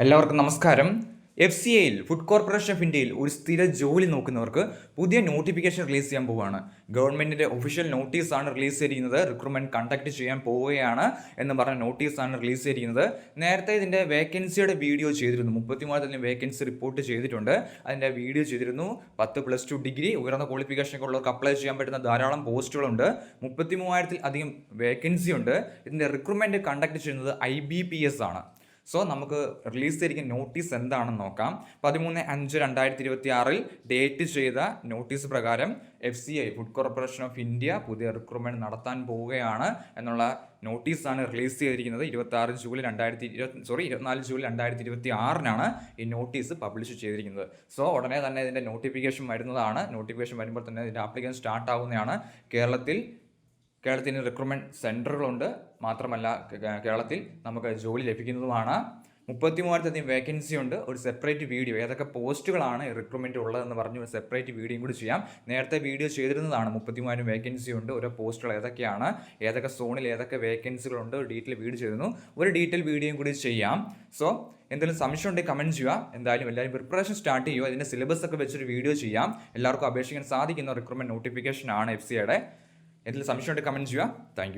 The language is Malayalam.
എല്ലാവർക്കും നമസ്കാരം. FCIയിൽ ഫുഡ് കോർപ്പറേഷൻ ഓഫ് ഇന്ത്യയിൽ ഒരു സ്ഥിര ജോലി നോക്കുന്നവർക്ക് പുതിയ നോട്ടിഫിക്കേഷൻ റിലീസ് ചെയ്യാൻ പോവുകയാണ്. ഗവൺമെന്റിന്റെ ഒഫീഷ്യൽ നോട്ടീസാണ് റിലീസ് ചെയ്തിരിക്കുന്നത്. റിക്രൂട്ട്മെന്റ് കണ്ടക്ട് ചെയ്യാൻ പോവുകയാണ് എന്ന് പറഞ്ഞ നോട്ടീസാണ് റിലീസ് ചെയ്തിരിക്കുന്നത്. നേരത്തെ ഇതിന്റെ വേക്കൻസിയുടെ വീഡിയോ ചെയ്തിരുന്നു. 33,000 വേക്കൻസി റിപ്പോർട്ട് ചെയ്തിട്ടുണ്ട്. അതിന്റെ വീഡിയോ ചെയ്തിരുന്നു. 10+2 ഡിഗ്രി ഉയർന്ന ക്വാളിഫിക്കേഷൻ ഉള്ളവർക്ക് അപ്ലൈ ചെയ്യാൻ പറ്റുന്ന ധാരാളം പോസ്റ്റുകളുണ്ട്. 33,000 അധികം വേക്കൻസി ഉണ്ട്. ഇതിന്റെ റിക്രൂട്ട്മെന്റ് കണ്ടക്ട് ചെയ്യുന്നത് IBPS ആണ്. സോ നമുക്ക് റിലീസ് ചെയ്തിരിക്കുന്ന നോട്ടീസ് എന്താണെന്ന് നോക്കാം. 13/5/2026 ഡേറ്റ് ചെയ്ത നോട്ടീസ് പ്രകാരം FCI food corporation of India പുതിയ റിക്രൂട്ട്മെന്റ് നടത്താൻ പോവുകയാണ് എന്നുള്ള നോട്ടീസാണ് റിലീസ് ചെയ്തിരിക്കുന്നത്. 24 ജൂലൈ 2026 ഈ നോട്ടീസ് പബ്ലിഷ് ചെയ്തിരിക്കുന്നത്. സോ ഉടനെ തന്നെ ഇതിൻ്റെ നോട്ടിഫിക്കേഷൻ വരുന്നതാണ്. നോട്ടിഫിക്കേഷൻ വരുമ്പോൾ തന്നെ ഇതിൻ്റെ ആപ്ലിക്കേഷൻ സ്റ്റാർട്ട് ആവുന്നതാണ്. കേരളത്തിന് റിക്രൂട്ട്മെൻറ്റ് സെൻറ്ററുകളുണ്ട്. മാത്രമല്ല കേരളത്തിൽ നമുക്ക് ജോലി ലഭിക്കുന്നതുമാണ്. 33,000 വേക്കൻസി ഉണ്ട്. ഒരു സെപ്പറേറ്റ് വീഡിയോ ഏതൊക്കെ പോസ്റ്റുകളാണ് റിക്രൂട്ട്മെൻറ്റ് ഉള്ളതെന്ന് പറഞ്ഞ് ഒരു സെപ്പറേറ്റ് വീഡിയോയും കൂടി ചെയ്യാം. നേരത്തെ വീഡിയോ ചെയ്തിരുന്നതാണ്. 33,000 വേക്കൻസി ഉണ്ട്. ഓരോ പോസ്റ്റുകൾ ഏതൊക്കെയാണ്, ഏതൊക്കെ സോണിൽ ഏതൊക്കെ വേക്കൻസികളുണ്ട്, ഒരു ഡീറ്റെയിൽ വീഡിയോ ചെയ്തിരുന്നു. ഒരു ഡീറ്റെയിൽ വീഡിയോയും കൂടി ചെയ്യാം. സോ എന്തെങ്കിലും സംശയം ഉണ്ടെങ്കിൽ കമൻറ്റ് ചെയ്യുക. എന്തായാലും എല്ലാവരും പ്രിപ്പറേഷൻ സ്റ്റാർട്ട് ചെയ്യുക. ഇതിൻ്റെ സിലബസ് ഒക്കെ വെച്ചൊരു വീഡിയോ ചെയ്യാം. എല്ലാവർക്കും അപേക്ഷിക്കാൻ സാധിക്കുന്ന റിക്രൂട്ട്മെൻറ്റ് നോട്ടിഫിക്കേഷൻ ആണ് FCIയുടെ. എന്തെങ്കിലും സംശയം ഉണ്ടെങ്കിൽ കമൻറ്റ് ചെയ്യുക. താങ്ക്